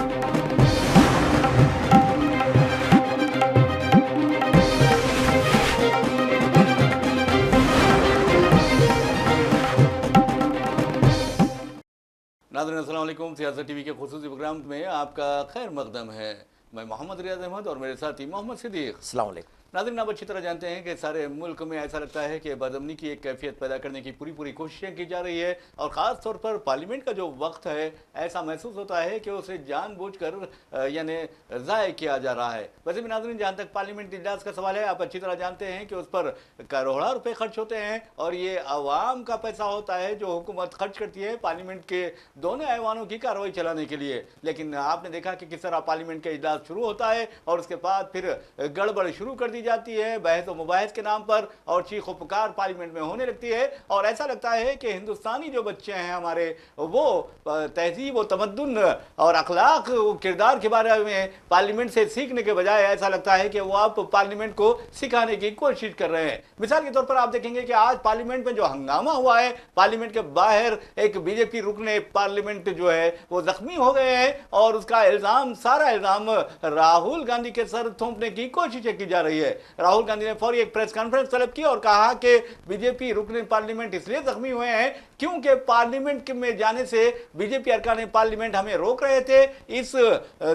नाज़रीन अस्सलाम वालेकुम। सियासत टीवी के खुसूसी प्रोग्राम में आपका खैर मकदम है। मैं मोहम्मद रियाज अहमद और मेरे साथी मोहम्मद सिद्दीक। अस्सलाम वालेकुम। नाज़रीन, आप अच्छी तरह जानते हैं कि सारे मुल्क में ऐसा लगता है कि बदअमनी की एक कैफियत पैदा करने की पूरी कोशिशें की जा रही है, और ख़ास तौर पर पार्लियामेंट का जो वक्त है ऐसा महसूस होता है कि उसे जानबूझकर यानी ज़ाय किया जा रहा है। वैसे भी नाज़रीन, जहाँ तक पार्लियामेंट इजलास का सवाल है, आप अच्छी तरह जानते हैं कि उस पर करोड़ों रुपए खर्च होते हैं, और ये आवाम का पैसा होता है जो हुकूमत खर्च करती है पार्लियामेंट के दोनों ऐवानों की कार्रवाई चलाने के लिए। लेकिन आपने देखा कि किस तरह पार्लियामेंट का इजलास शुरू होता है और उसके बाद फिर गड़बड़ शुरू कर दी जाती है बहस व मुबाहिस के नाम पर, और चीखो पुकार पार्लियामेंट में होने लगती है। और ऐसा लगता है कि हिंदुस्तानी जो बच्चे हैं हमारे, वो तहजीब व तमद्दुन और अखलाक किरदार के बारे में पार्लियामेंट से सीखने के बजाय ऐसा लगता है कि वो आप पार्लियामेंट को सिखाने की कोशिश कर रहे हैं। मिसाल के तौर पर आप देखेंगे कि आज पार्लियामेंट में जो हंगामा हुआ है, पार्लियामेंट के बाहर एक बीजेपी रुकने पार्लियामेंट जो है वो जख्मी हो गए हैं, और उसका इल्जाम, सारा इल्जाम राहुल गांधी के सर थोपने की कोशिशें की जा रही है। राहुल गांधी ने फौरी एक प्रेस कॉन्फ्रेंस तलब की और कहा कि बीजेपी रुकने पार्लियामेंट इसलिए जख्मी हुए हैं क्योंकि पार्लियामेंट में जाने से बीजेपी अरकान पार्लियामेंट हमें रोक रहे थे। इस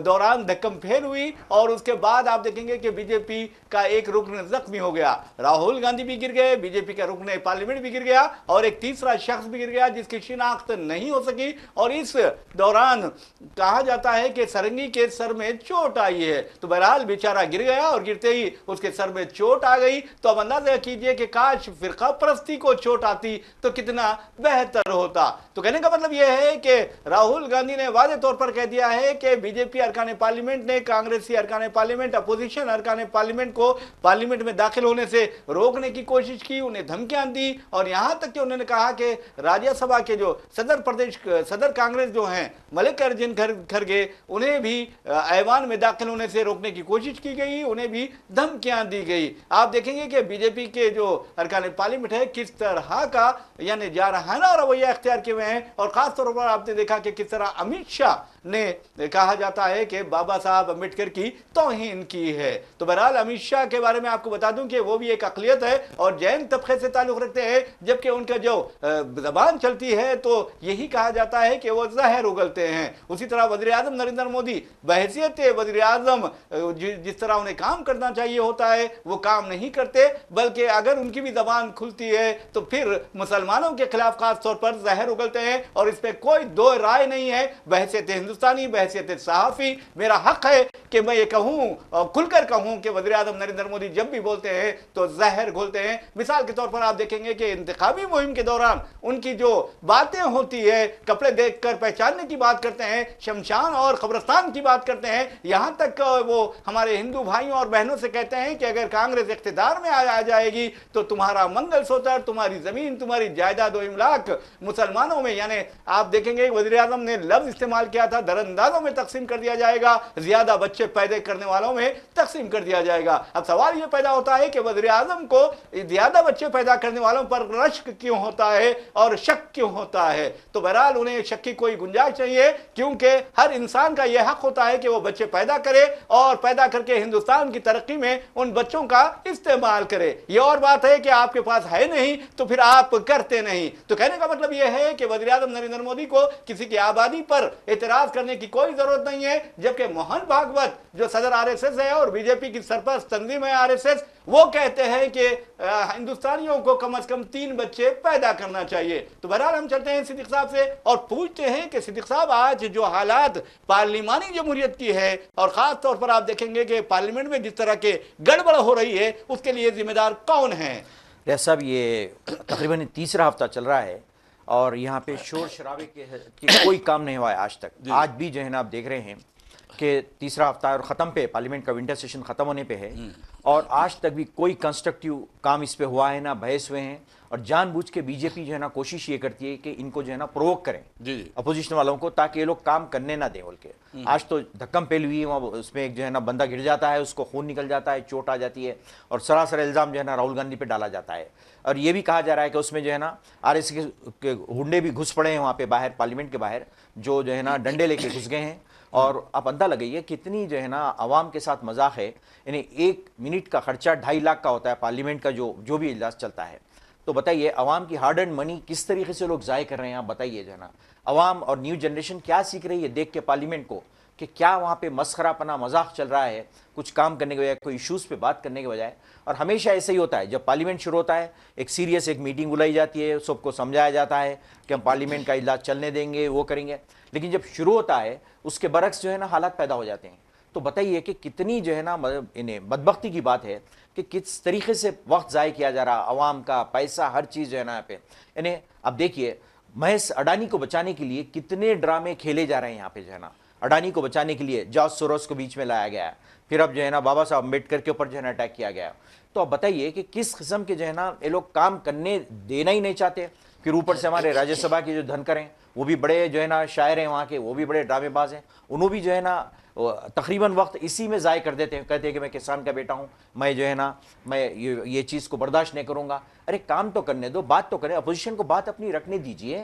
दौरान धक्कम फेल हुई, और उसके बाद आप देखेंगे कि बीजेपी का एक रुकन जख्मी हो गया। राहुल गांधी भी गिर गए, बीजेपी का रुकने पार्लियामेंट भी गिर गया, और एक तीसरा शख्स भी गिर गया जिसकी शिनाख्त नहीं हो सकी। और इस दौरान कहा जाता है कि सरंगी के सर में चोट आई है। तो बहरहाल बेचारा गिर गया, और गिरते ही उसके सर में चोट आ गई। तो अब अंदाजा कीजिए कि काश फिरका परस्ती को चोट आती तो कितना बेहतर होता। तो कहने का मतलब यह है कि राहुल गांधी ने वादे तौर पर कह दिया है कि बीजेपी अरकान पार्लियामेंट ने कांग्रेसी अरकान पार्लियामेंट, अपोजिशन अरकान पार्लियामेंट को पार्लियामेंट में दाखिल होने से रोकने की कोशिश की, उन्हें धमकियां दी, और यहां तक कि उन्होंने कहा कि राज्यसभा के जो सदर कांग्रेस जो हैं मल्लिकार्जुन खड़गे, उन्हें भी ऐवान में दाखिल होने से रोकने की कोशिश की गई, उन्हें भी धमकियां दी गई। आप देखेंगे कि बीजेपी के जो अरकान पार्लियामेंट है किस तरह का यानी जारहाना रवैया अख्तियार किए हुए हैं। और खास तौर पर आपने देखा कि किस तरह अमित शाह ने कहा जाता है कि बाबा साहब अम्बेडकर की तौहीन की है। तो बहरहाल अमित शाह के बारे में आपको बता दूं कि वो भी एक अक़लियत है और जैन तबके से ताल्लुक रखते हैं, जबकि उनका जो जबान चलती है तो यही कहा जाता है कि वो जहर उगलते हैं। उसी तरह वज़ीर आज़म नरेंद्र मोदी बहैसियत वज़ीर आज़म जिस तरह उन्हें काम करना चाहिए होता है वो काम नहीं करते, बल्कि अगर उनकी भी जबान खुलती है तो फिर मुसलमानों के खिलाफ खास तौर पर जहर उगलते हैं, और इस पर कोई दो राय नहीं है। बहैसियत हिंदुस्तानी, बहैसियत सहाफ़ी, मेरा हक है कि मैं ये कहूं, खुलकर कहूं कि वज़ीर आज़म नरेंद्र मोदी जब भी बोलते हैं तो जहर घोलते हैं। मिसाल के तौर पर आप देखेंगे कि इंतखाबी मुहिम के दौरान उनकी जो बातें होती है, कपड़े देखकर पहचानने की बात करते हैं, शमशान और कब्रिस्तान की बात करते हैं, यहां तक वो हमारे हिंदू भाइयों और बहनों से कहते हैं कि अगर कांग्रेस इख्तिदार में आ जाएगी तो तुम्हारा मंगलसूत्र, तुम्हारी जमीन, तुम्हारी जायदाद व इमलाक मुसलमानों में, यानी आप देखेंगे वज़ीर आज़म ने लफ्ज इस्तेमाल किया था, दरअंदाजों में तकसीम कर दिया जाएगा, ज्यादा बच्चे पैदा करने वालों में तकसीम कर दिया जाएगा। अब सवाल यह पैदा होता है कि वज़ीर आज़म को ज्यादा बच्चे पैदा करने वालों पर रश्क क्यों होता है और शक क्यों होता है। तो बहरहाल उन्हें शक की कोई गुंजाइश नहीं है, क्योंकि हर इंसान का यह हक होता है कि वो बच्चे पैदा करे और पैदा करके हिंदुस्तान की तरक्की में उन बच्चों का इस्तेमाल करे। ये और बात है कि आपके पास है नहीं तो फिर आप करते नहीं। तो कहने का मतलब यह है कि वज़ीर आज़म नरेंद्र मोदी को किसी की आबादी पर एतराज करने की कोई जरूरत नहीं है, जबकि मोहन भागवत जो सदर आरएसएस है और बीजेपी की सरपरस्त तंजीम है आरएसएस, वो कहते हैं कि हिंदुस्तानियों को कम से कम 3 बच्चे पैदा करना चाहिए। तो बहरहाल हम चलते हैं सिद्दीक साहब से और पूछते हैं कि सिद्दीक साहब, आज जो हालात पार्लिमानी जमहूरियत की है और खास तौर पर आप देखेंगे कि पार्लियामेंट में जिस तरह के गड़बड़ हो रही है, उसके लिए जिम्मेदार कौन है? रियाज साहब, ये तकरीबन तीसरा हफ्ता चल रहा है और यहाँ पे शोर शराबे के कोई काम नहीं हुआ है आज तक। आज भी जो है ना आप देख रहे हैं कि तीसरा हफ्ता और ख़त्म पे, पार्लियामेंट का विंटर सेशन ख़त्म होने पे है और आज तक भी कोई कंस्ट्रक्टिव काम इस पे हुआ है ना, बहस हुए हैं। और जानबूझ के बीजेपी जो है ना कोशिश ये करती है कि इनको जो है ना प्रोवोक करें अपोजिशन वालों को, ताकि ये लोग काम करने ना दें बोल के। आज तो धक्कम पेल हुई है, वहाँ उसमें एक जो है ना बंदा गिर जाता है, उसको खून निकल जाता है, चोट आ जाती है और सरासर इल्ज़ाम जो है ना राहुल गांधी पे डाला जाता है। और ये भी कहा जा रहा है कि उसमें जो है ना आरएसएस के गुंडे भी घुस पड़े हैं वहाँ पे बाहर, पार्लियामेंट के बाहर, जो है ना डंडे लेके घुस गए हैं اور آپ اندازہ لگائیے کتنی جو ہے نا عوام کے ساتھ مذاق ہے. یعنی 1 منٹ کا خرچہ 2.5 لاکھ کا ہوتا ہے پارلیمنٹ کا جو بھی اجلاس چلتا ہے. تو بتائیے عوام کی ہارڈ اینڈ منی کس طریقے سے لوگ ضائع کر رہے ہیں. آپ بتائیے جو ہے نا عوام اور نیو جنریشن کیا سیکھ رہی ہے دیکھ کے پارلیمنٹ کو کہ کیا وہاں پہ مسخرہ پنا مذاق چل رہا ہے کچھ کام کرنے کے بجائے, کوئی ایشوز پہ بات کرنے کے بجائے. اور ہمیشہ ایسے ہی ہوتا ہے جب پارلیمنٹ شروع ہوتا ہے ایک سیریس ایک میٹنگ بلائی جاتی ہے, سب کو سمجھایا جاتا ہے کہ ہم پارلیمنٹ کا اجلاس چلنے دیں گے, وہ کریں گے. لیکن جب شروع ہوتا ہے اس کے برعکس جو ہے نا حالات پیدا ہو جاتے ہیں. تو بتائیے کہ کتنی جو ہے نا انہیں بدبختی کی بات ہے کہ کس طریقے سے وقت ضائع کیا جا رہا, عوام کا پیسہ ہر چیز جو ہے نا یہاں پہ. یعنی اب دیکھیے محض اڈانی کو بچانے کے لیے کتنے ڈرامے کھیلے جا رہے ہیں یہاں پہ جو ہے نا. اڈانی کو بچانے کے لیے جارج سوروس کو بیچ میں لایا گیا ہے, پھر اب جو ہے نا بابا صاحب امبیڈکر کے اوپر جو ہے نا اٹیک کیا گیا. تو اب بتائیے کہ کس قسم کے جو ہے نا یہ لوگ کام کرنے دینا ہی نہیں چاہتے. پھر اوپر سے ہمارے راجیہ سبھا کے جو دھنکر ہیں وہ بھی بڑے جو ہے نا شاعر ہیں وہاں کے, وہ بھی بڑے ڈرامے باز ہیں. انہوں بھی جو ہے نا تقریباً وقت اسی میں ضائع کر دیتے ہیں, کہتے ہیں کہ میں کسان کا بیٹا ہوں, میں جو ہے نا میں یہ چیز کو برداشت نہیں کروں گا. ارے کام تو کرنے دو, بات تو کریں, اپوزیشن کو بات اپنی رکھنے دیجئے.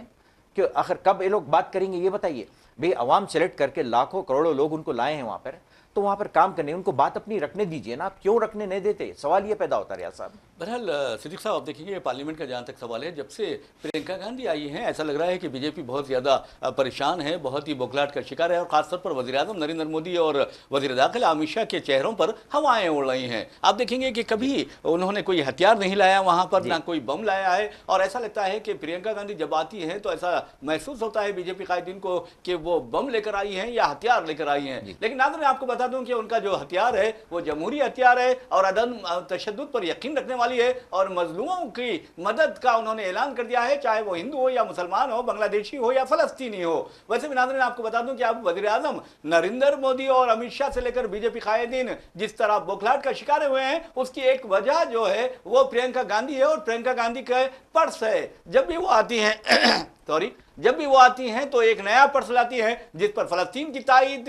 کہ آخر کب یہ لوگ بات کریں گے یہ بتائیے. بھئی عوام سلیکٹ کر کے لاکھوں کروڑوں لوگ ان کو لائے ہیں وہاں پر, تو وہاں پر کام کرنے ان کو بات اپنی رکھنے دیجئے نا. آپ کیوں رکھنے نہیں دیتے؟ سوال یہ پیدا ہوتا ہے ریاض صاحب. بہرحال صدیق صاحب آپ دیکھیں گے پارلیمنٹ کا جہاں تک سوال ہے, جب سے پرینکا گاندھی آئی ہیں ایسا لگ رہا ہے کہ بی جے پی بہت زیادہ پریشان ہے, بہت ہی بوکھلاہٹ کا شکار ہے, اور خاص طور پر وزیر اعظم نریندر مودی اور وزیر داخلہ امت شاہ کے چہروں پر ہوائیں اڑ رہی ہیں. آپ دیکھیں گے کہ کبھی انہوں نے کوئی ہتھیار نہیں لایا وہاں پر, نہ کوئی بم لایا ہے, اور ایسا لگتا ہے کہ پرینکا گاندھی جب آتی ہیں تو ایسا محسوس ہوتا ہے بی جے پی قائدین کو کہ وہ بم لے کر آئی ہیں یا ہتھیار لے کر آئی ہیں. لیکن ناظرین میں آپ کو بتا دوں کہ ان کا جو ہتھیار ہے وہ جمہوری ہتھیار ہے اور عدم تشدد پر یقین رکھنے والی ہے, اور مظلوموں کی مدد کا انہوں نے اعلان کر دیا ہے, چاہے وہ ہندو ہو یا مسلمان ہو, بنگلہ دیشی ہو یا فلسطینی ہو. ویسے بھی ناظرین آپ کو بتا دوں کہ اب وزیر اعظم نریندر مودی اور امت شاہ سے لے کر بی جے پی قائدین جس طرح بوکھلاہٹ کا شکار ہوئے ہیں اس کی ایک وجہ جو ہے وہ پرینکا گاندھی ہے, اور پرینکا گاندھی کا پرس ہے. جب بھی وہ آتی ہیں جب بھی وہ آتی ہیں تو ایک نیا پرس لاتی ہیں جس پر فلسطین کی تائید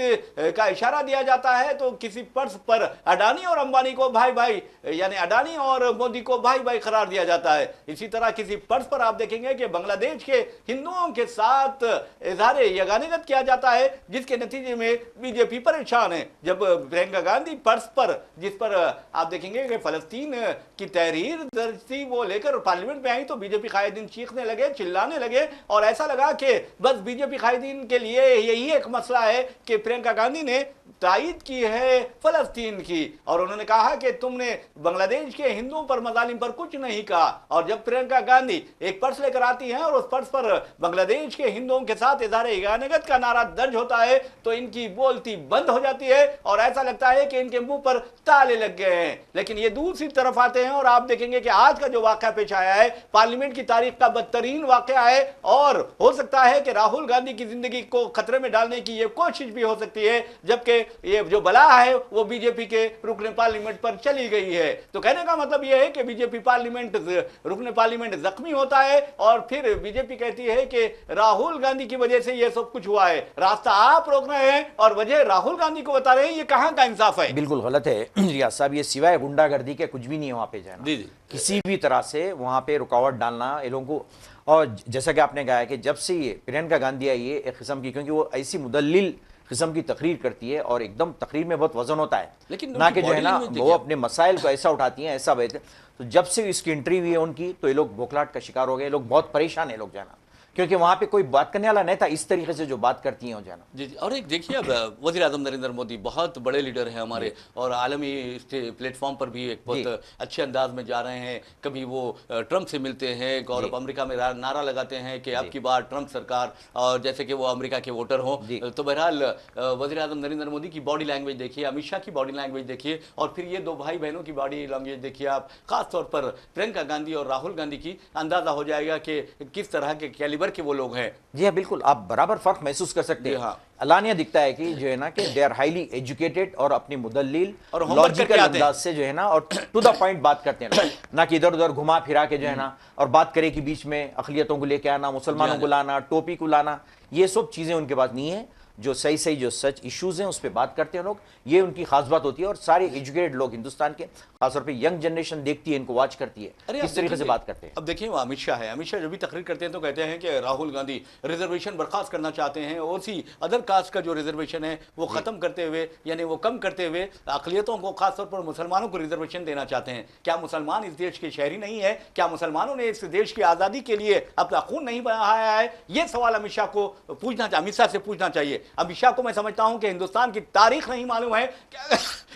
کا اشارہ دیا جاتا ہے. تو کسی پرس پر اڈانی اور امبانی کو بھائی بھائی, یعنی اڈانی اور مودی کو بھائی بھائی قرار دیا جاتا ہے. اسی طرح کسی پرس پر آپ دیکھیں گے کہ بنگلہ دیش کے ہندوؤں کے ساتھ اظہار یگانگت کیا جاتا ہے, جس کے نتیجے میں بی جے پی پریشان ہے. جب پرینکا گاندھی پرس پر جس پر آپ دیکھیں گے کہ فلسطین کی تحریر درج تھی وہ لے کر پارلیمنٹ میں آئی تو بی جے پی قائدین چیخنے لگے, چلانے لگے, اور ایسا لگا کہ بس بی جے پی قائدین کے لیے یہی ایک مسئلہ ہے کہ پرینکا گاندھی نے تائید کی ہے فلسطین کی, اور انہوں نے کہا کہ تم نے بنگلہ دیش کے ہندوؤں پر مظالم پر کچھ نہیں کہا. اور جب پرینکا گاندھی ایک پرس لے کر آتی ہیں اور اس پرس پر بنگلہ دیش کے ہندوؤں کے ساتھ اظہار یگانگت کا نعرہ درج ہوتا ہے تو ان کی بولتی بند ہو جاتی ہے, اور ایسا لگتا ہے کہ ان کے منہ پر تالے لگ گئے ہیں. لیکن یہ دوسری طرف آتے ہیں اور آپ دیکھیں گے کہ آج کا جو واقعہ پیش آیا ہے پارلیمنٹ کی تاریخ کا بدترین واقعہ ہے, اور ہو سکتا ہے کہ راہل گاندھی کی زندگی کو خطرے میں ڈالنے کی یہ کوشش بھی ہو سکتی ہے, جبکہ یہ جو بلا ہے وہ بی جے پی کے رکن پارلیمنٹ پر چلی گئی ہے. تو کہنے کا مطلب یہ ہے کہ بی جے پی رکن پارلیمنٹ زخمی ہوتا ہے, اور پھر بی جے پی کہتی ہے کہ راہل گاندھی کی وجہ سے یہ سب کچھ ہوا ہے. راستہ آپ روک رہے ہیں اور وجہ راہل گاندھی کو بتا رہے ہیں, یہ کہاں کا انصاف ہے؟ بالکل غلط ہے ریاض صاحب, یہ سوائے غنڈہ گردی کے کچھ بھی نہیں ہے وہاں پہ جو ہے نا. کسی بھی طرح سے وہاں پہ رکاوٹ ڈالنا یہ لوگوں کو, اور جیسا کہ آپ نے کہا ہے کہ جب سے یہ پرینکا گاندھی آئی ہے ایک قسم کی, کیونکہ وہ ایسی مدلل قسم کی تقریر کرتی ہے اور ایک دم تقریر میں بہت وزن ہوتا ہے, نہ کہ جو ہے نا وہ اپنے مسائل کو ایسا اٹھاتی ہیں ایسا بیت. تو جب سے اس کی انٹری ہوئی ہے ان کی تو یہ لوگ بوکھلاہٹ کا شکار ہو گئے, لوگ بہت پریشان ہیں لوگ جو ہے نا, کیونکہ وہاں پہ کوئی بات کرنے والا نہیں تھا اس طریقے سے جو بات کرتی ہیں جانا. جی اور ایک دیکھیے اب وزیر اعظم نریندر مودی بہت بڑے لیڈر ہیں ہمارے, اور عالمی پلیٹ فارم پر بھی ایک بہت اچھے انداز میں جا رہے ہیں. کبھی وہ ٹرمپ سے ملتے ہیں اور امریکہ میں نعرہ لگاتے ہیں کہ اب کی بار ٹرمپ سرکار, اور جیسے کہ وہ امریکہ کے ووٹر ہوں. تو بہرحال وزیر اعظم نریندر مودی کی باڈی لینگویج دیکھیے, امت شاہ کی باڈی لینگویج دیکھیے, اور پھر یہ دو بھائی بہنوں کی باڈی لینگویج دیکھیے آپ, خاص طور پر پرینکا گاندھی اور راہل گاندھی کی. اندازہ ہو جائے گا کہ کس طرح کے کیلیبر کے وہ لوگ ہیں. جی ہاں بالکل, آپ برابر فرق محسوس کر سکتے ہیں. علانیہ دکھتا ہے کہ جو ہے نا کہ دے آر ہائیلی ایجوکیٹڈ اور اپنی مدلل اور لاجیکل انداز سے جو ہے نا اور ٹو دا پوائنٹ بات کرتے ہیں, نہ کہ ادھر ادھر گھما پھرا کے جو ہے نا اور بات کرے کہ بیچ میں اقلیتوں کو لے کے آنا, مسلمانوں کو لانا, ٹوپی کو لانا, یہ سب چیزیں ان کے پاس نہیں ہیں. جو صحیح صحیح جو سچ ایشوز ہیں اس پہ بات کرتے ہیں لوگ، یہ ان کی خاص بات ہوتی ہے، اور سارے ایجوکیٹڈ لوگ ہندوستان کے خاص طور پہ ینگ جنریشن دیکھتی ہے، ان کو واچ کرتی ہے کس طریقے سے بات کرتے ہیں۔ اب دیکھیں وہ امت شاہ ہے، امت شاہ جب بھی تقریر کرتے ہیں تو کہتے ہیں کہ راہل گاندھی ریزرویشن برخاست کرنا چاہتے ہیں، اور اسی ادر کاسٹ کا جو ریزرویشن ہے وہ ختم کرتے ہوئے، یعنی وہ کم کرتے ہوئے اقلیتوں کو، خاص طور پر مسلمانوں کو ریزرویشن دینا چاہتے ہیں۔ کیا مسلمان اس دیش کے شہری نہیں ہے؟ کیا مسلمانوں نے اس دیش کی آزادی کے لیے اپنا خون نہیں بہایا ہے؟ یہ سوال امت شاہ کو پوچھنا، امت شاہ سے پوچھنا چاہیے۔ امت شاہ کو میں سمجھتا ہوں کہ ہندوستان کی تاریخ نہیں معلوم ہے،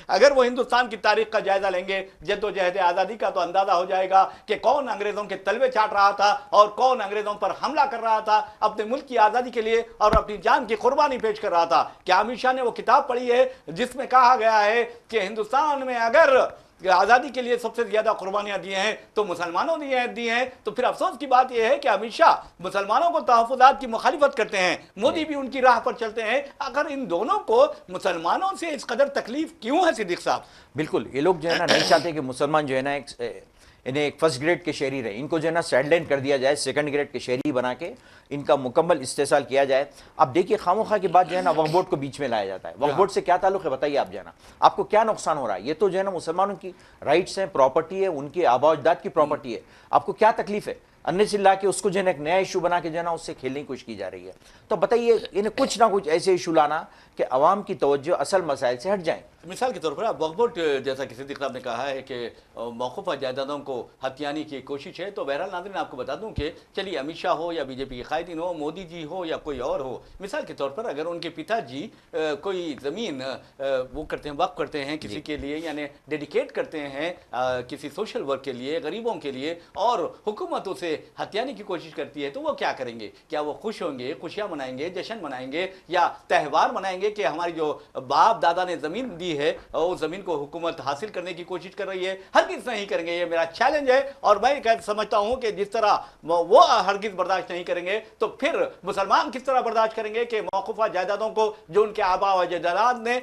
اگر وہ ہندوستان کی تاریخ کا جائزہ لیں گے جد و جہد آزادی کا، تو اندازہ ہو جائے گا کہ کون انگریزوں کے تلوے چاٹ رہا تھا اور کون انگریزوں پر حملہ کر رہا تھا اپنے ملک کی آزادی کے لیے اور اپنی جان کی قربانی پیش کر رہا تھا۔ کیا امت شاہ نے وہ کتاب پڑھی ہے جس میں کہا گیا ہے کہ ہندوستان میں اگر آزادی کے لیے سب سے زیادہ قربانیاں دی ہیں تو مسلمانوں نے دی ہیں؟ تو پھر افسوس کی بات یہ ہے کہ امت شاہ مسلمانوں کو تحفظات کی مخالفت کرتے ہیں، مودی بھی ان کی راہ پر چلتے ہیں۔ اگر ان دونوں کو مسلمانوں سے اس قدر تکلیف کیوں ہے صدیق صاحب؟ بالکل، یہ لوگ جو ہے نا نہیں چاہتے کہ مسلمان جو ہے نا انہیں ایک فرسٹ گریڈ کے شہری رہے، ان کو جو ہے نا سائڈ لائن کر دیا جائے، سیکنڈ گریڈ کے شہری بنا کے ان کا مکمل استحصال کیا جائے۔ اب دیکھیے خاموخواہ کی بات جو ہے نا وقف بورڈ کو بیچ میں لایا جاتا ہے، وقف بورڈ سے کیا تعلق ہے بتائیے آپ جو ہے نا، آپ کو کیا نقصان ہو رہا ہے؟ یہ تو جو ہے نا مسلمانوں کی رائٹس ہیں، پراپرٹی ہے، ان کے آباء و اجداد کی پراپرٹی ہے، آپ کو کیا تکلیف ہے؟ اننے سے لا کے اس کو جو ہے نا ایک نیا ایشو بنا کے جو ہے نا اس سے کھیلنے کی کوشش کی جا رہی ہے۔ تو بتائیے انہیں کچھ نہ کچھ ایسے ایشو لانا کہ عوام کی توجہ اصل مسائل سے ہٹ جائیں۔ مثال کے طور پر اب وقف بورڈ جیسا کہ صدیق صاحب نے کہا ہے کہ موقوفہ جائیدادوں کو ہتھیانے کی کوشش ہے، تو بہرحال ناظرین آپ کو بتا دوں کہ چلیے امت شاہ ہو یا بی جے پی کے قائدین ہو، مودی جی ہو یا کوئی اور ہو، مثال کے طور پر اگر ان کے پتا جی کوئی زمین وہ کرتے ہیں، وقف کرتے ہیں کسی کے لیے، یعنی ڈیڈیکیٹ کرتے ہیں کسی سوشل ورک کے لیے، غریبوں کے لیے، اور حکومت اسے ہتھیانے کی کوشش کرتی ہے، تو وہ کیا کریں گے؟ کیا وہ خوش ہوں گے، خوشیاں منائیں گے، جشن منائیں گے، یا تہوار منائیں گے کہ ہماری جو باپ دادا نے زمین دی ہے اور اس زمین کو حکومت حاصل کرنے کی کوشش کر رہی ہے؟ ہرگز نہیں کریں گے۔ یہ میرا چیلنج ہے، اور میں سمجھتا ہوں کہ جس طرح وہ ہرگز برداشت نہیں کریں گے تو پھر مسلمان کس طرح برداشت کریں گے کہ موقوفہ جائیدادوں کو جو ان کے آباء و اجداد نے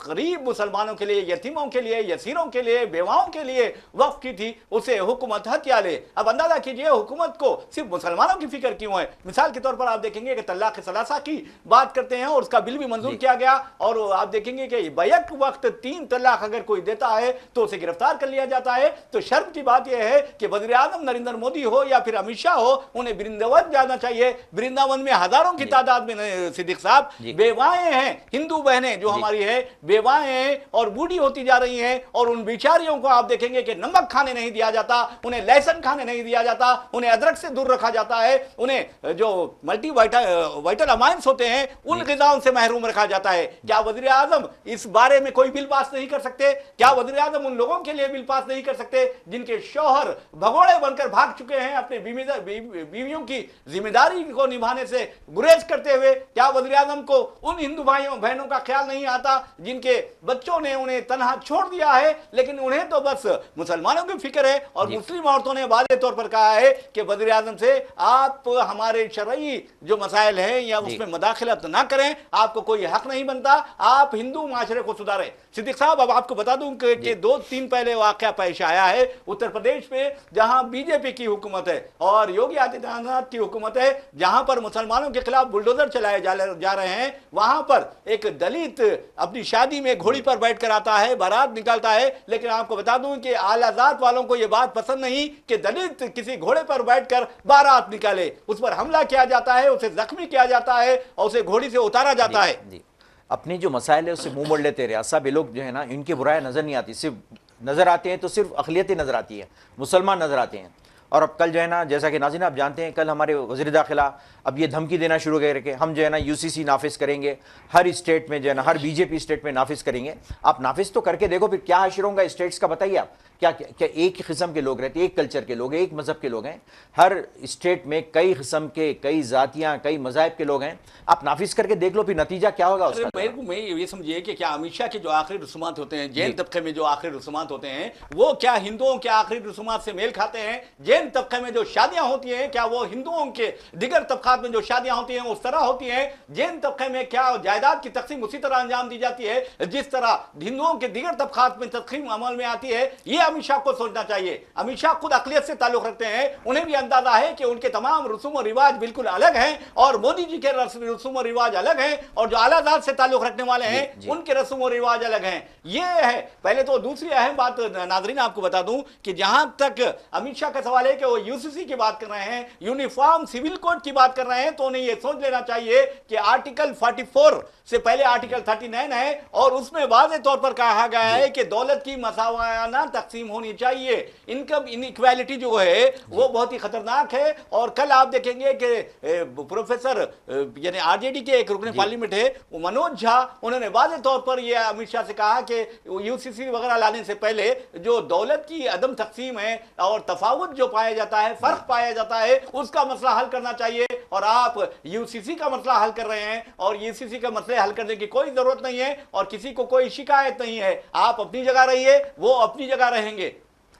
غریب مسلمانوں کے لیے، یتیموں کے لیے، یسیروں کے لیے، بیواؤں کے لیے وقف کی تھی، اسے حکومت ہتھیا لے۔ اب اندازہ کیجئے حکومت کو صرف مسلمانوں کی فکر کیوں ہے؟ مثال کے طور پر آپ دیکھیں گے کہ طلاق ثلاثہ کی بات کرتے ہیں اور اس کا بل بھی منظور کیا گیا، اور آپ دیکھیں گے کہ بیک وقت 3 طلاق اگر کوئی دیتا ہے تو اسے گرفتار کر لیا جاتا ہے۔ تو شرم کی بات یہ ہے کہ وزیر اعظم نریندر مودی ہو یا پھر امت شاہ ہو، انہیں برنداون جانا چاہیے۔ برنداون میں ہزاروں کی تعداد میں صدیق صاحب بیوائیں ہیں، ہندو بہنیں جو ہماری ہے بیوائیں ہیں اور بوڑھی ہوتی جا رہی ہیں، اور ان بیچاریوں کو آپ دیکھیں گے کہ نمک کھانے نہیں دیا جاتا، انہیں لہسن کھانے نہیں دیا جاتا، انہیں ادرک سے دور رکھا جاتا ہے، انہیں جو ملٹی وائٹل امائنس ہوتے ہیں ان غذاؤں سے محروم رکھا جاتا ہے۔ کیا وزیر اعظم اس بارے میں کوئی بل پاس نہیں کر سکتے؟ کیا وزیر اعظم ان لوگوں کے لیے بل پاس نہیں کر سکتے جن کے شوہر بھگوڑے بن کر بھاگ چکے ہیں اپنے بیویوں کی ذمہ داری کو نبھانے سے گریز کرتے ہوئے؟ کیا وزیر اعظم کو ان ہندو بھائیوں بہنوں کا خیال نہیں آتا جن کے بچوں نے انہیں تنہا چھوڑ دیا ہے، لیکن انہیں تو بس مسلمانوں کی فکر ہے؟ اور مسلم عورتوں نے واضح طور پر کہا ہے کہ وزیر اعظم سے آپ ہمارے شرعی جو مسائل ہیں یا اس میں مداخلت نہ کریں، آپ کو کوئی حق نہیں بنتا، آپ ہندو معاشرے کو سدھاریں۔ صدیق صاحب اب آپ کو بتا دوں کہ 2-3 پہلے واقعہ پیش آیا ہے اتر پردیش میں، جہاں بی جے پی کی حکومت ہے اور یوگی آدتیہ ناتھ کی حکومت ہے، جہاں پر مسلمانوں کے خلاف بلڈوزر چلائے جا رہے ہیں۔ وہاں پر ایک دلت اپنی شادی میں گھوڑی پر بیٹھ کر آتا ہے، بارات نکالتا ہے، لیکن آپ کو بتا دوں کہ اعلیٰ ذات والوں کو یہ بات پسند نہیں کہ دلت کسی گھوڑے پر بیٹھ کر بارات نکالے۔ اس پر حملہ کیا جاتا ہے، اسے زخمی کیا جاتا ہے اور اسے گھوڑی سے اتارا جاتا ہے۔ اپنی جو مسائل ہے اسے منہ موڑ لیتے ریاض صاحب، یہ لوگ جو ہے نا ان کی برائیں نظر نہیں آتی، صرف نظر آتے ہیں تو صرف اقلیتیں نظر آتی ہیں، مسلمان نظر آتے ہیں۔ اور اب کل جو ہے نا جیسا کہ ناظرین آپ جانتے ہیں، کل ہمارے وزیر داخلہ اب یہ دھمکی دینا شروع کر کے ہم جو ہے نا UCC نافذ کریں گے، ہر اسٹیٹ میں جو ہے نا ہر BJP اسٹیٹ میں نافذ کریں گے۔ آپ نافذ تو کر کے دیکھو پھر کیا حشر ہوگا اسٹیٹس کا، بتائیے آپ کیا ایک قسم کے لوگ رہتے ہیں، ایک کلچر کے لوگ ہیں، ایک مذہب کے لوگ ہیں، ہر اسٹیٹ میں کئی قسم کے، کئی ذاتیاں، کئی مذاہب کے لوگ ہیں، آپ نافذ کر کے دیکھ لو پھر نتیجہ کیا ہوگا اس کا۔ میں یہ سمجھیے کہ کیا امت شاہ کے جو آخری رسومات ہوتے ہیں، جین طبقے میں جو آخری رسومات ہوتے ہیں، وہ کیا ہندوؤں کے آخری رسومات سے میل کھاتے ہیں؟ جین जैन तबके में जो शादियां होती हैं क्या वो हिंदुओं के दिगर तबकात में जो शादियां होती हैं उस तरह होती हैं? जैन तबके में क्या जायदाद की तकसीम उसी तरह अंजाम दी जाती है जिस तरह हिंदुओं के दिगर तबकात में तकसीम अमल में आती है? ये अमित शाह को सोचना चाहिए। अमित शाह खुद अकलियत से ताल्लुक रखते हैं, उन्हें भी अंदाजा है कि उनके तमाम रसूम और रिवाज बिल्कुल अलग हैं और मोदी जी के रसूम और रिवाज अलग हैं और जो आलाजात से ताल्लुक रखने वाले हैं उनके रसूम और रिवाज अलग हैं। ये है पहले तो। दूसरी अहम बात नाजरीन आपको बता दूं कि जहां तक अमित शाह का सवाल है कि वो यूसीसी की बात कर रहे हैं, यूनिफॉर्म सिविल कोड की बात कर रहे हैं, तो उन्हें ये सोच लेना चाहिए कि आर्टिकल 44 से पहले आर्टिकल 39 है और उसमें वाज़ेह तौर पर कहा गया है कि दौलत की मसावाना तकसीम होनी चाहिए। इनकम इनइक्वालिटी जो है वो बहुत ही खतरनाक है। और कल आप देखेंगे कि प्रोफेसर यानी आरजेडी के एक रुकने पार्लियामेंट है मनोज झा, उन्होंने वाज़ेह तौर पर यह अमित शाह से कहा कि यूसीसी वगैरह लाने से पहले जो दौलत की अदम तकसीम है और तफावत जो पाया जाता है, फर्क पाया जाता है, उसका मसला हल करना चाहिए। और आप यूसीसी का मसला हल कर रहे हैं और यूसीसी का मसले हल करने की कोई जरूरत नहीं है और किसी को कोई शिकायत नहीं है। आप अपनी जगह रहिए, वो अपनी जगह रहेंगे।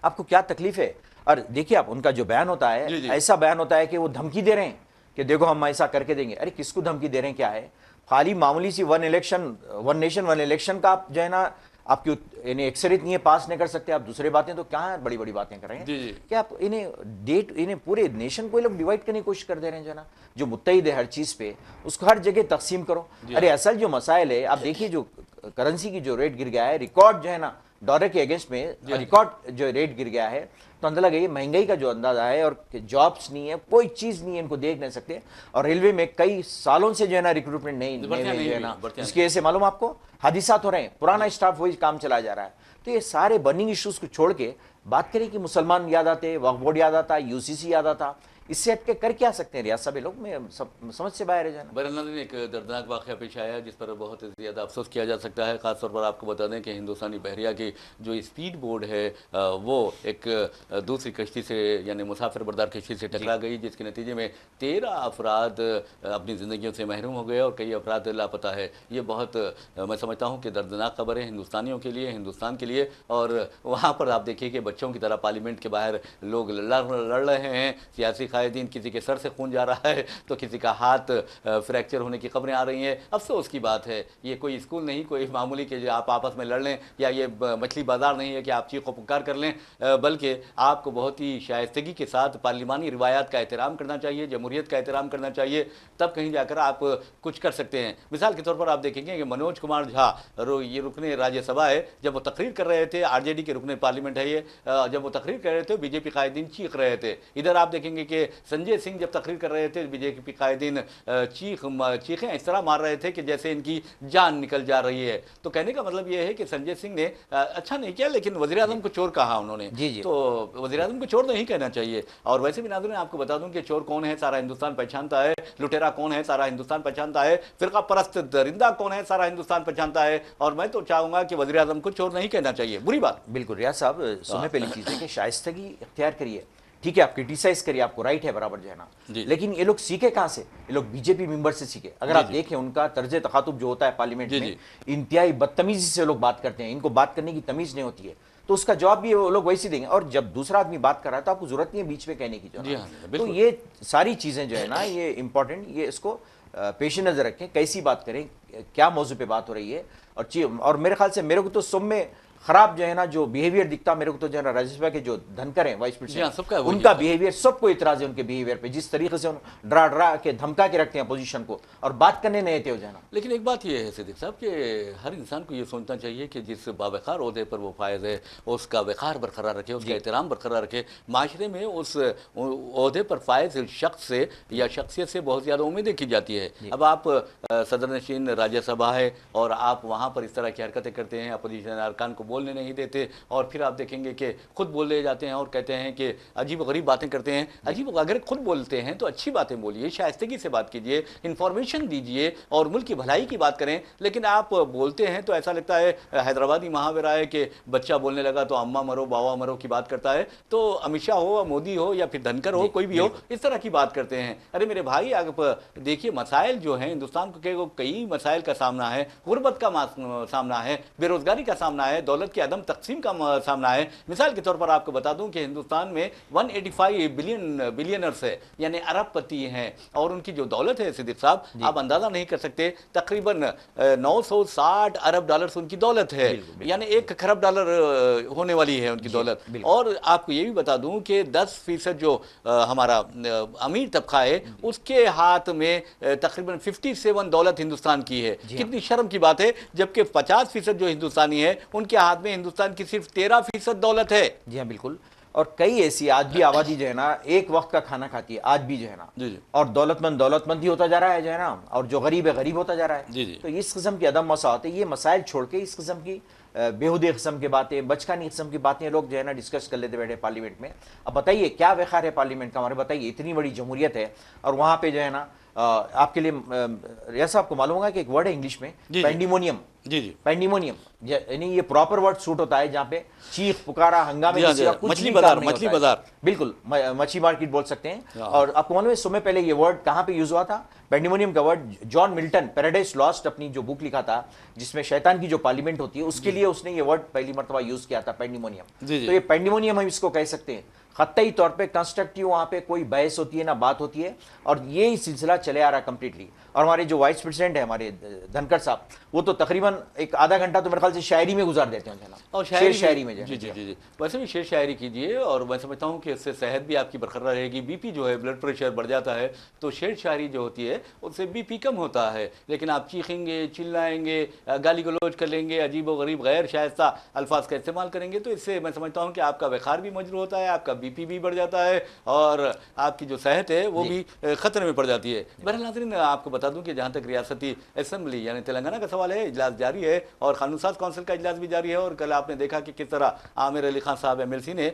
आपको क्या तकलीफ है? और देखिए आप उनका जो बयान होता है ऐसा बयान होता है कि वो धमकी दे रहे हैं कि देखो हम ऐसा करके देंगे। अरे किसको धमकी दे रहे हैं? क्या है? खाली मामूली सी वन नेशन वन इलेक्शन का आप जो है ना आपकी इन्हें अक्सरियत नहीं है, पास नहीं कर सकते आप, दूसरी बातें तो क्या है, बड़ी बड़ी बातें कर रहे हैं कि आप इन्हें पूरे नेशन को लोग डिवाइड करने की कोशिश कर दे रहे हैं। जो ना जो मुत्तहिद है हर चीज पे उसको हर जगह तकसीम करो। अरे असल जो मसाइल है आप देखिए, जो करेंसी की जो रेट गिर गया है, रिकॉर्ड जो है ना डॉलर के अगेंस्ट में रिकॉर्ड जो रेट गिर गया है, तो अंदर लगे महंगाई का जो अंदाजा है और जॉब्स नहीं है, कोई चीज नहीं है, इनको देख नहीं सकते। और रेलवे में कई सालों से जो है ना रिक्रूटमेंट नहीं जो है ना, इसकी वजह से मालूम आपको हादिसात हो रहे हैं, पुराना स्टाफ वही काम चला जा रहा है। तो ये सारे बर्निंग इश्यूज को छोड़ के बात करें कि मुसलमान याद आते, वक्फ बोर्ड याद आता, यूसीसी याद आता, इससे हटके कर क्या सकते हैं रियासत सभी लोग? में समझ से बाहर है जाना। बहरहाल एक दर्दनाक वाक़या पेश आया जिस पर बहुत ज़्यादा अफसोस किया जा सकता है। ख़ासतौर पर आपको बता दें कि हिंदुस्तानी बहरिया की जो स्पीड बोर्ड है वो एक दूसरी कश्ती से यानी मुसाफिर बरदार कश्ती से टकरा गई, जिसके नतीजे में 13 अफराद अपनी ज़िंदगियों से महरूम हो गए और कई अफराद लापता है। ये बहुत मैं समझता हूँ कि दर्दनाक खबर है हिंदुस्तानियों के लिए, हिंदुस्तान के लिए। और वहाँ पर आप देखिए कि बच्चों की तरह पार्लियामेंट के बाहर लोग लड़ रहे हैं, सियासी कायदीन, किसी के सर से खून जा रहा है तो किसी का हाथ फ्रैक्चर होने की खबरें आ रही हैं। अफसोस की बात है, ये कोई स्कूल नहीं, कोई मामूली के जो आप आपस में लड़ लें, या ये मछली बाजार नहीं है कि आप चीखो पुकार कर लें, बल्कि आपको बहुत ही शाइस्तगी के साथ पार्लिमानी रिवायात का एहतराम करना चाहिए, जमहूरियत का एहतराम करना चाहिए, तब कहीं जाकर आप कुछ कर सकते हैं। मिसाल के तौर पर आप देखेंगे कि मनोज कुमार झा ये रुकने राज्यसभा है, जब वो तकरीर कर रहे थे, आरजेडी के रुकने पार्लियामेंट है ये, जब वो तकरीर कर रहे थे बीजेपी कायदीन चीख रहे थे। इधर आप देखेंगे कि संजय सिंह जब तकरीर कर रहे थे, बीजेपी कायदीन चीखें इस तरह मार रहे थे कि जैसे इनकी जान निकल जा रही है। तो कहने का मतलब ये है कि संजय सिंह ने अच्छा नहीं किया, लेकिन वज़ीर आज़म को चोर कहा उन्होंने। तो वज़ीर आज़म को चोर नहीं कहना चाहिए। और वैसे भी नाज़रीन आपको बता दूं कि चोर कौन है सारा हिंदुस्तान पहचानता है, लुटेरा कौन है सारा हिंदुस्तान पहचानता है, फिरका परस्त दरिंदा कौन है सारा हिंदुस्तान पहचानता है। और मैं तो चाहूंगा कि वज़ीर आज़म को चोर नहीं कहना चाहिए, बुरी बात। बिल्कुल रियाज साहब, सुनने पहली चीज़ है कि शाइस्तगी इख्तियार करिए, ठीक है आप क्रिटिसाइज करिए, आपको राइट है बराबर जो है ना, लेकिन ये लोग सीखे कहाँ से? ये लोग बीजेपी मेंबर से सीखे। अगर आप देखें उनका तर्ज तखातुब जो होता है पार्लियामेंट में, इंतहाई बदतमीजी से लोग बात करते हैं, इनको बात करने की तमीज नहीं होती है, तो उसका जवाब भी वो लोग वैसे देंगे। और जब दूसरा आदमी बात कर रहा है तो आपको जरूरत नहीं है बीच में कहने की, जो तो ये सारी चीजें जो है ना ये इंपॉर्टेंट, ये इसको पेश नजर रखें, कैसी बात करें, क्या मौजू पे बात हो रही है। और मेरे ख्याल से मेरे को तो सब में खराब जो है ना जो बिहेवियर दिखता मेरे को, तो जो है ना राज्यसभा के जो धनकर हैं वाइस प्रेसिडेंट, उनका बिहेवियर, सबको इतराज है उनके बिहेवियर पे, जिस तरीके से डरा डरा के धमका के रखते हैं अपोजिशन को और बात करने नहीं थे जो है ना। लेकिन एक बात ये है सिद्दीक साहब कि हर इंसान को ये सोचना चाहिए कि जिस बावकार ओहदे पर वो फायज है उसका वक़ार बरकरार रखे, उसका एहतराम बरकरार रखे। माशरे में उस ओहदे पर फायज शख्स से या शख्सियत से बहुत ज़्यादा उम्मीदें की जाती है। अब आप सदर नशीन राज्यसभा है और आप वहाँ पर इस तरह की हरकतें करते हैं, अपोजिशन अरकान को बोलने नहीं देते, और फिर आप देखेंगे कि खुद बोल ले जाते हैं और कहते हैं कि अजीब गरीब बातें करते हैं। अजीब, अगर खुद बोलते हैं तो अच्छी बातें बोलिए, शाइस्तगी से बात कीजिए, इन्फॉर्मेशन दीजिए और मुल्क की भलाई की बात करें। लेकिन आप बोलते हैं तो ऐसा लगता है, हैदराबादी महावरा है कि बच्चा बोलने लगा तो अम्मा मरो बाबा मरो की बात करता है। तो अमित शाह हो, मोदी हो या फिर धनकर हो, कोई भी हो, इस तरह की बात करते हैं। अरे मेरे भाई, आप देखिए मसाइल जो हैं हिंदुस्तान को कई मसाइल का सामना है, गुर्बत का सामना है, बेरोजगारी का सामना है, दौलत دولت کی عدم تقسیم کا سامنا ہے۔ مثال کے طور پر آپ کو بتا دوں کہ ہندوستان میں 185 بلینرز ہے، یعنی ارب پتی ہیں، اور ان کی جو دولت ہے صدیق صاحب آپ اندازہ نہیں کر سکتے، تقریباً 960 ارب ڈالرز ان کی دولت ہے، یعنی 1 کھرب ڈالر ہونے والی ہے ان کی دولت۔ اور آپ کو یہ بھی بتا دوں کہ 10% جو ہمارا امیر طبقہ ہے اس کے ہاتھ میں تقریباً 57 دولت ہندوستان کی ہے۔ کتنی شرم کی بات ہے، جبکہ 50% جو ہندوستانی ہے ان کے ہاتھ میں ہندوستان کی صرف 13% دولت ہے۔ جی ہاں بالکل، اور کئی ایسی آج بھی آبادی جو ہے نا ایک وقت کا کھانا کھاتی ہے آج بھی جو ہے نا، اور دولت مند ہی ہوتا جا رہا ہے جو ہے نا، اور جو غریب ہے غریب ہوتا جا رہا ہے۔ تو اس قسم کی عدم مساوات ہے، یہ مسائل چھوڑ کے اس قسم کی بیہودی قسم کی باتیں، بچکانی قسم کی باتیں لوگ جو ہے نا ڈسکس کر لیتے بیٹھے پارلیمنٹ میں۔ اب بتائیے کیا وقار ہے پارلیمنٹ کا، ہمارے بتائیے اتنی بڑی جمہوریت ہے، اور وہاں پہ جو ہے نا آپ کے لیے ریاض آپ کو معلوم ہوگا کہ ایک ورڈ ہے انگلش میں پینڈیمونیم۔ پینڈیمونیم یعنی یہ پراپر ورڈ سوٹ ہوتا ہے جہاں پہ چیخ پکارا ہنگامے مچھلی بازار، مچھلی بازار، بالکل مچھلی مارکیٹ بول سکتے ہیں۔ اور آپ کو معلوم ہے سمے پہلے یہ ورڈ کہاں پہ یوز ہوا تھا؟ پینڈیمونیم کا ورڈ جان ملٹن پیراڈائز لاسٹ اپنی جو بک لکھا تھا جس میں شیطان کی جو پارلیمنٹ ہوتی ہے اس کے لیے اس نے یہ ورڈ پہلی مرتبہ یوز کیا تھا، پینڈیمونیم۔ تو یہ پینڈیمونیم ہم اس کو کہہ سکتے ہیں، خطی طور پہ کنسٹرکٹیو وہاں پہ کوئی بحث ہوتی ہے نہ بات ہوتی ہے، اور یہی سلسلہ چلے آ رہا کمپلیٹلی۔ اور ہمارے جو وائس پریزیڈنٹ ہیں ہمارے دھنکر صاحب، وہ تو تقریباً ایک آدھا گھنٹہ تو میرے خیال سے شاعری میں گزار دیتے ہیں اور شاعری میں جی ویسے بھی شعر شاعری کیجیے، اور میں سمجھتا ہوں کہ اس سے صحت بھی آپ کی برقرار رہے گی۔ بی پی جو ہے بلڈ پریشر بڑھ جاتا ہے تو شعر شاعری جو ہوتی ہے اس سے بی پی کم ہوتا ہے، لیکن آپ چیخیں گے، چلائیں گے، گالی گلوچ کر لیں گے، عجیب و غریب غیر شائستہ الفاظ کا استعمال کریں گے تو اس سے میں سمجھتا ہوں کہ آپ کا وقار بھی مجروح ہوتا ہے، آپ کا بی پی بھی بڑھ جاتا ہے، اور آپ کی جو صحت ہے وہ بھی خطرے میں پڑ جاتی ہے۔ بہرحال ناظرین آپ کو بتا دوں کہ جہاں تک ریاستی اسمبلی یعنی تلنگانہ کا سوال ہے، اجلاس جاری ہے اور قانون ساز کونسل کا اجلاس بھی جاری ہے، اور کل آپ نے دیکھا کہ کس طرح عامر علی خان صاحب MLC نے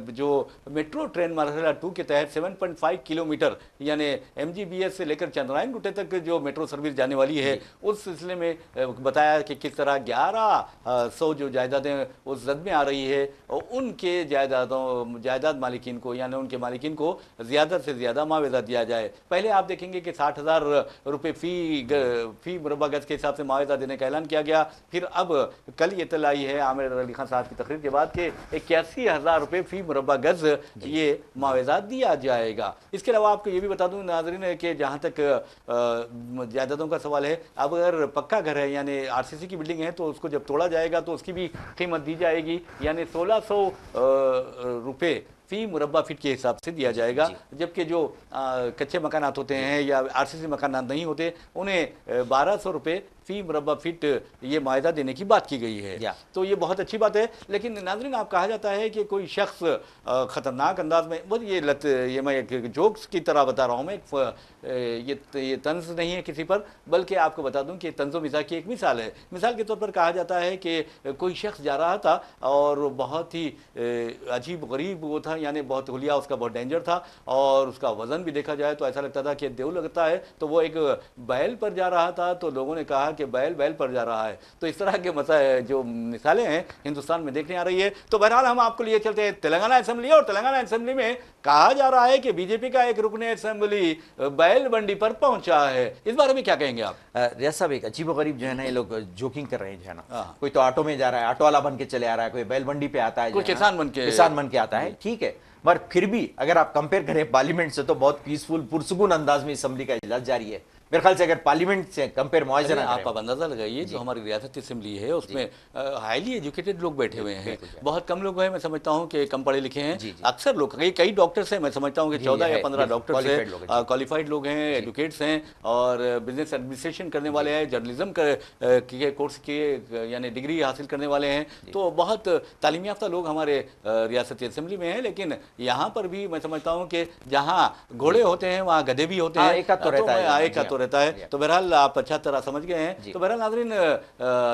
جو میٹرو ٹرین مرحلہ 2 کے تحت 7.5 کلومیٹر یعنی MGBS سے لے کر چندرائن گٹے تک جو میٹرو سروس جانے والی ہے اس سلسلے میں بتایا کہ کس طرح 1100 جو جائیدادیں اس زد میں آ رہی ہے اور ان کے جائیداد مالکین کو یعنی ان کے مالکین کو زیادہ سے زیادہ معاوضہ دیا جائے۔ پہلے آپ دیکھیں گے کہ 60,000 روپے فی مربع گز کے حساب سے معاوضہ دینے کا اعلان کیا گیا، پھر اب کل یہ اطلاع آئی ہے عامر علی خان صاحب کی تقریر کے بعد کہ 81,000 روپے فی مربع گز یہ معاوضہ دیا جائے گا۔ اس کے علاوہ آپ کو یہ بھی بتا دوں ناظرین کہ جہاں تک جائیدادوں کا سوال ہے، اب اگر پکا گھر ہے یعنی RCC کی بلڈنگ ہے تو اس کو جب توڑا جائے گا تو اس کی بھی قیمت دی جائے گی، یعنی 1600 روپے فی مربع فٹ کے حساب سے دیا جائے گا، جبکہ جو کچے مکانات ہوتے ہیں یا RCC مکانات نہیں ہوتے انہیں 1200 روپے فی مربع فٹ یہ معاہدہ دینے کی بات کی گئی ہے۔ تو یہ بہت اچھی بات ہے، لیکن ناظرین آپ کہا جاتا ہے کہ کوئی شخص خطرناک انداز میں یہ میں ایک جوکس کی طرح بتا رہا ہوں، میں یہ طنز نہیں ہے کسی پر، بلکہ آپ کو بتا دوں کہ طنز و مزاح کی ایک مثال ہے۔ مثال کے طور پر کہا جاتا ہے کہ کوئی شخص جا رہا تھا اور بہت ہی عجیب غریب وہ تھا، یعنی بہت حلیہ اس کا بہت ڈینجر تھا، اور اس کا وزن بھی دیکھا جائے تو ایسا لگتا تھا کہ دیو لگتا ہے، تو وہ ایک بیل پر جا رہا تھا تو لوگوں نے کہا کہ بیل پر جا رہا ہے۔ تو اس طرح کے جو مثالیں ہیں ہندوستان میں دیکھنے آ رہی ہے۔ تو بہرحال ہم آپ کو لیے چلتے ہیں تلنگانہ اسمبلی، اور تلنگانہ اسمبلی میں کہا جا رہا ہے کہ BJP کا ایک رکن اسمبلی بیل بنڈی پر پہنچا ہے، اس بارے میں کیا کہیں گے آپ؟ ریاض صاحب ایک عجیب و غریب جو ہے نا یہ لوگ جوکنگ کر رہے ہیں جو ہے نا، کوئی تو آٹو میں جا رہا ہے، آٹو والا بن کے چلے آ رہا ہے، کوئی بیل بنڈی پہ آتا ہے، کوئی کسان بن کے آتا ہے، ٹھیک ہے، مگر پھر بھی اگر آپ کمپیئر کریں پارلیمنٹ سے تو بہت پیسفل پرسکون انداز میں اسمبلی کا اجلاس جاری ہے۔ میرے خیال سے اگر پارلیمنٹ سے کمپیئر موازنہ آپ اب اندازہ لگائیے جو ہماری ریاستی اسمبلی ہے اس میں ہائیلی ایجوکیٹڈ لوگ بیٹھے ہوئے ہیں، بہت کم لوگ ہیں، میں سمجھتا ہوں کہ کم پڑھے لکھے ہیں، اکثر لوگ کئی ڈاکٹرس ہیں، میں سمجھتا ہوں کہ 14 یا 15 ڈاکٹرس ہیں، کوالیفائڈ لوگ ہیں، ایجوکیٹس ہیں، اور بزنس ایڈمنسٹریشن کرنے والے ہیں، جرنلزم کے کورس کے یعنی ڈگری حاصل کرنے والے ہیں، تو بہت تعلیم یافتہ لوگ ہمارے ریاستی اسمبلی میں ہیں۔ لیکن یہاں پر بھی میں سمجھتا ہوں کہ جہاں گھوڑے ہوتے ہیں وہاں گدھے بھی ہوتے ہیں، ایک رہتا ہے۔ تو بہرحال آپ اچھا طرح سمجھ گئے ہیں۔ تو بہرحال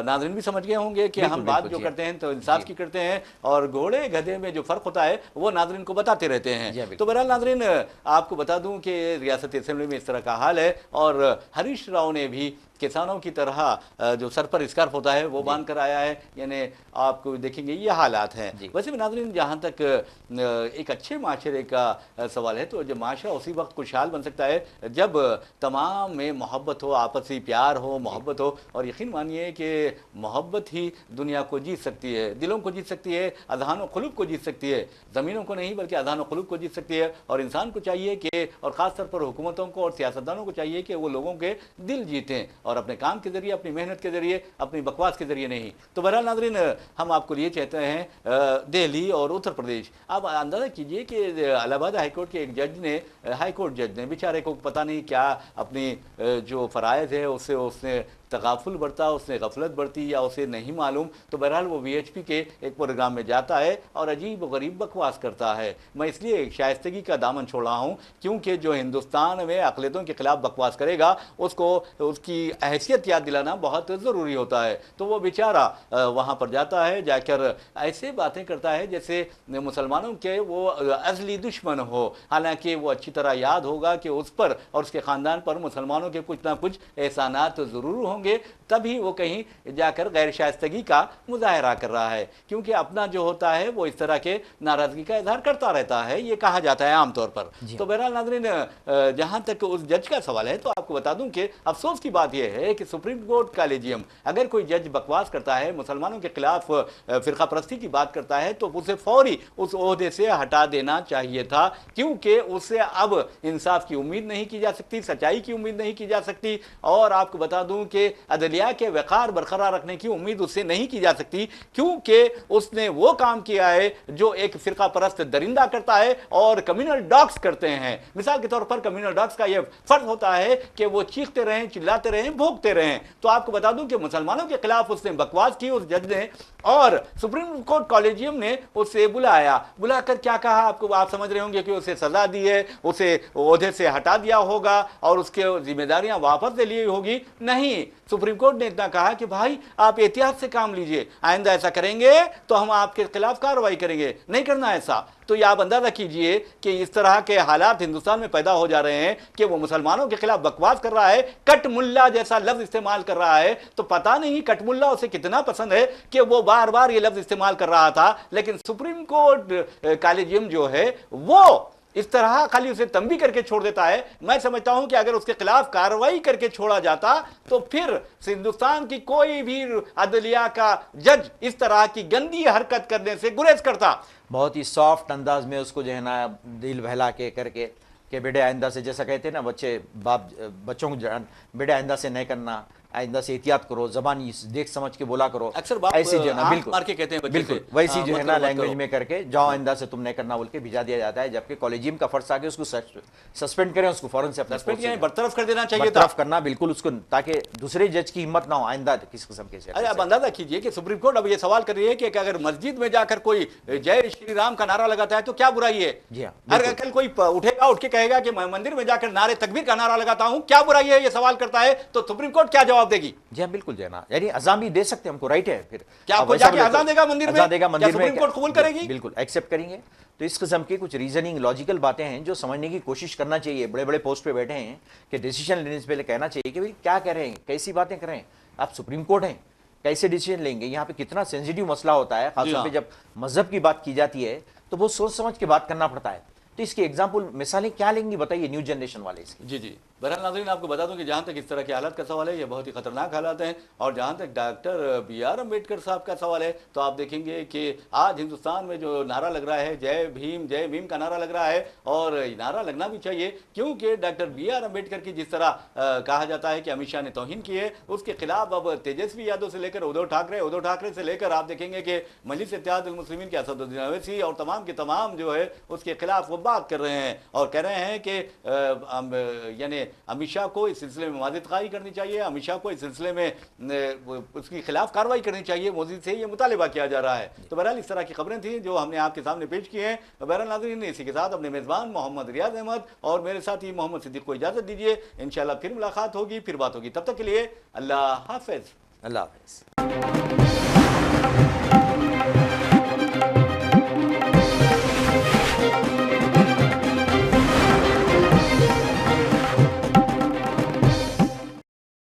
ناظرین بھی سمجھ گئے ہوں گے کہ ہم بات جو کرتے ہیں تو انصاف کی کرتے ہیں، اور گھوڑے گدھے میں جو فرق ہوتا ہے وہ ناظرین کو بتاتے رہتے ہیں۔ تو بہرحال ناظرین آپ کو بتا دوں کہ ریاستی اسمبلی میں اس طرح کا حال ہے، اور ہریش راؤ نے بھی किसानों की तरह जो सर पर स्कार्फ होता है वो बांध कर आया है, यानी आपको देखेंगे ये हालात हैं। वैसे भी नाज़रीन, जहाँ तक एक अच्छे माशरे का सवाल है, तो जब माशरा उसी वक्त खुशहाल बन सकता है जब तमाम में मोहब्बत हो, आपसी प्यार हो, मोहब्बत हो। और यकीन मानिए कि मोहब्बत ही दुनिया को जीत सकती है, दिलों को जीत सकती है, अज़हान व क़ुलूब को जीत सकती है, ज़मीनों को नहीं बल्कि अज़हान व क़ुलूब को जीत सकती है। और इंसान को चाहिए कि, और ख़ास तौर पर हुकूमतों को और सियासतदानों को चाहिए कि वो लोगों के दिल जीतें, और अपने काम के ज़रिए, अपनी मेहनत के ज़रिए, अपनी बकवास के ज़रिए नहीं। तो बहरहाल नाज़रीन, हम आपको लिए चाहते हैं दिल्ली और उत्तर प्रदेश। आप अंदाज़ा कीजिए कि इलाहाबाद हाईकोर्ट के एक जज ने, हाईकोर्ट जज ने, बेचारे को पता नहीं क्या अपनी जो फ़राइज़ है उसने तगाफुल बरता, उसने गफलत बरती, या उसे नहीं मालूम। तो बहरहाल वो VHP के एक प्रोग्राम में जाता है और अजीब व गरीब बकवास करता है। मैं इसलिए शाइस्तगी का दामन छोड़ रहा हूँ क्योंकि जो हिंदुस्तान में अक़लियतों के खिलाफ बकवास करेगा उसको उसकी हैसियत याद दिलाना बहुत ज़रूरी होता है। तो वो बेचारा वहाँ पर जाता है, जाकर ऐसे बातें करता है जैसे मुसलमानों के वो असली दुश्मन हो। हालांकि वो अच्छी तरह याद होगा कि उस पर और उसके ख़ानदान पर मुसलमानों के कुछ ना कुछ एहसानात ज़रूर होंगे, तभी वो कहीं जाकर गैर शाइस्तगी का मुजाहरा कर रहा है। क्योंकि अपना जो होता है वो इस तरह के नाराज़गी का इजहार करता रहता है, ये कहा जाता है आमतौर पर। तो बहरहाल नाज़रीन, जहाँ तक उस जज का सवाल है, तो आपको बता दूं कि अफसोस की बात यह है कि सुप्रीम कोर्ट कॉलेजियम, अगर कोई जज बकवास करता है, मुसलमानों के खिलाफ फ़िरका परस्ती की बात करता है, तो उसे फौरी उस ओहदे से हटा देना चाहिए था। क्योंकि उससे अब इंसाफ की उम्मीद नहीं की जा सकती, सच्चाई की उम्मीद नहीं की जा सकती। और आपको बता दूं कि अदलिया के वक़ार बरकरार रखने की उम्मीद उससे नहीं की जा सकती, क्योंकि उसने वो काम किया है जो एक फ़िरका परस्त दरिंदा करता है और कम्युनल डॉग्स करते हैं। मिसाल के तौर पर कम्युनल डॉग्स का यह फर्ज होता है कि वो चीखते रहें, चिल्लाते रहें, भौंकते रहें। तो आपको बता दूं कि मुसलमानों के खिलाफ उसने बकवास की उस जज ने, और सुप्रीम कोर्ट कॉलेजियम ने उसे बुलाकर क्या कहा, आप समझ रहे होंगे कि उसे सजा दी है, उसे ओहदे से हटा दिया होगा और उसके जिम्मेदारियां वापस ले ली होगी। नहीं, सुप्रीम कोर्ट ने इतना कहा कि भाई आप एहतियात से काम लीजिए, आइंदा ऐसा करेंगे तो हम आपके खिलाफ कार्रवाई करेंगे, नहीं करना ऐसा। तो ये आप अंदाजा कीजिए कि इस तरह के हालात हिंदुस्तान में पैदा हो जा रहे हैं कि वो मुसलमानों के खिलाफ बकवास कर रहा है, कट मुल्ला जैसा लफ्ज इस्तेमाल कर रहा है। तो पता नहीं कट मुल्ला उसे कितना पसंद है कि वो बार बार ये लफ्ज इस्तेमाल कर रहा था। लेकिन सुप्रीम कोर्ट कॉलेजियम जो है वो इस तरह खाली उसे तंबी करके छोड़ देता है। मैं समझता हूं कि अगर उसके खिलाफ कार्रवाई करके छोड़ा जाता तो फिर हिंदुस्तान की कोई भी अदलिया का जज इस तरह की गंदी हरकत करने से गुरेज करता। बहुत ही सॉफ्ट अंदाज में उसको जो है ना दिल बहला के करके कि बेटे आइंदा से, जैसा कहते हैं ना बच्चों को, बेटे आइंदा से नहीं करना, आइंदा से एहतियात करो, ज़बान देख समझ के बोला करो। अक्सर बाप ऐसी जो है ना बिल्कुल मार के कहते हैं बिल्कुल वैसी जो है ना लैंग्वेज में करके जाओ आइंदा से तुम नहीं करना बोल के भिजा दिया जाता है। जबकि कॉलेजियम का फर्ज था कि उसको सस्पेंड करें, उसको फौरन से अपने बरतरफ कर देना चाहिए, बरतरफ करना बिल्कुल उसको, ताकि दूसरे जज की हिम्मत ना हो आइंदा किस किस्म के। अरे आप अंदाजा कीजिए कि सुप्रीम कोर्ट अब ये सवाल कर रही है कि अगर मस्जिद में जाकर कोई जय श्री राम का नारा लगाता है तो क्या बुराई है। जी हाँ, अगर कल कोई उठेगा, उठ के कहेगा कि मैं मंदिर में जाकर नारे तकबीर का नारा लगाता हूं, क्या बुराई है, ये सवाल करता है, तो सुप्रीम कोर्ट क्या जवाब देगी। जी हाँ, बिल्कुल जो है ना, यानी अजान भी दे सकते हैं, हमको राइट है। फिर क्या आपको जाके अजान देगा मंदिर में, क्या सुप्रीम कोर्ट कबूल करेगी? बिल्कुल एक्सेप्ट करेंगे। तो इस किस्म की कुछ रीजनिंग लॉजिकल बातें हैं जो समझने की कोशिश करना चाहिए। बड़े बड़े पोस्ट पे बैठे हैं कि डिसीजन लेने से पहले कहना चाहिए कि भाई क्या कह रहे हैं, कैसी बातें कर रहे हैं, आप सुप्रीम कोर्ट हैं, कैसे डिसीजन लेंगे। यहाँ पे कितना सेंसिटिव मसला होता है, खासतौर पे जब मजहब की बात की जाती है तो वो सोच समझ के बात करना पड़ता है। तो इसकी एग्जाम्पल मिसालें क्या लेंगी बताइए न्यू जनरेशन वाले इसकी। जी बहरहाल नाज़रीन, आपको बता दूं कि जहाँ तक इस तरह के हालात का सवाल है, ये बहुत ही खतरनाक हालात हैं। और जहाँ तक डॉक्टर BR अम्बेडकर साहब का सवाल है, तो आप देखेंगे कि आज हिंदुस्तान में जो नारा लग रहा है, जय भीम का नारा लग रहा है, और नारा लगना भी चाहिए, क्योंकि डॉक्टर BR अम्बेडकर की जिस तरह कहा जाता है कि अमित शाह ने तौहीन की है, उसके खिलाफ अब तेजस्वी यादव से लेकर उद्धव ठाकरे से लेकर आप देखेंगे कि मजलिस इत्तेहादुल मुस्लिमीन के असदुद्दीन ओवैसी और तमाम के तमाम जो है उसके खिलाफ वो बात कर रहे हैं और कह रहे हैं कि यानी अमित शाह को इस सिलसिले में वाज़िद-ख़ारी करनी चाहिए, अमित शाह को इस सिलसिले में उसके खिलाफ कार्रवाई करनी चाहिए, मोदी से ये मुतालिबा किया जा रहा है। तो बहरहाल इस तरह की खबरें थी जो हमने आपके सामने पेश की हैं। बहरहाल नाज़रीन, इसी के साथ अपने मेज़बान मोहम्मद रियाज अहमद और मेरे साथी मोहम्मद सिद्दीक को इजाज़त दीजिए। इंशाअल्लाह फिर मुलाकात होगी, फिर बात होगी। तब तक के लिए अल्लाह हाफ़िज़। अल्लाह हाफ़िज़।